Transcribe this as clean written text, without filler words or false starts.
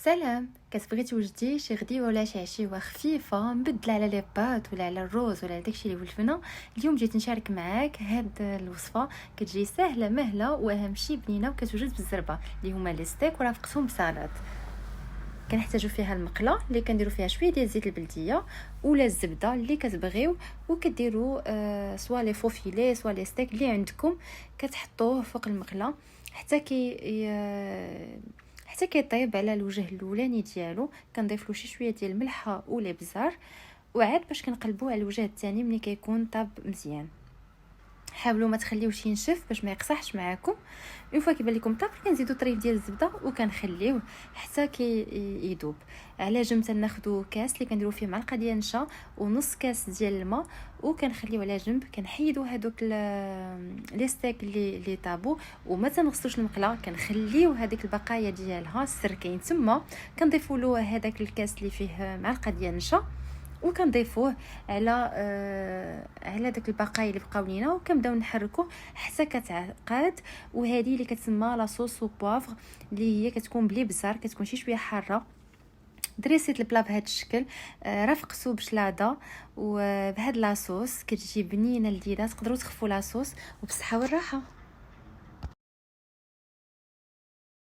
سلام، كتبغي توجدي شي غديوه ولا شي عشيوه خفيفه مبدله على لي بات ولا على الروز ولا على داكشي اللي ولفنا. اليوم جيت نشارك معاك هاد الوصفه، كتجي سهله مهله واهم شي بنينه، وكتوجد بالزربه اللي هما لي ستيك ورافقتهم بسلطه. كنحتاجو فيها المقله اللي كنديروا فيها شويه ديال الزيت البلديه ولا الزبده اللي كتبغيو، وكديروا سوا لي فوفيلي سوا لي ستيك اللي عندكم، كتحطوه فوق المقله حتى حتى كيطيب على الوجه الاولاني ديالو. كنضيف له شويه ديال الملحه ولا بزار، وعاد باش كنقلبوه على الوجه الثاني ملي كيكون طاب مزيان. حاولوا ما تخليوش ينشف باش ما يقصحش معاكم. اون فوا كيبان لكم طاب كنزيدوا طريف ديال الزبده وكنخليوه حتى يذوب. على جنب تناخذوا كاس اللي كنديروا فيه معلقه ديال النشا ونص كاس ديال الماء، وكنخليوه على جنب. كنحيدوا هذوك لي ستيك اللي طابوا، وما تنغسلوش المقله، كنخليو هذيك البقايا ديالها السر كاين تما. كنضيفوا له هذاك الكاس اللي فيه معلقه ديال النشا، وكنضيفوه على داك البقايا اللي بقاو لينا، وكنبداو نحركوه حتى كتعقد. وهذه اللي كتسمى لا صوص بوافغ، اللي هي كتكون بلي بزار، كتكون شي شويه حاره. دريسيت البلا بهذا الشكل، رافقته بشلاضه وبهاد لاصوص كتجي بنينه لذيذه. تقدروا تخفوا لاصوص، وبصحه والراحه.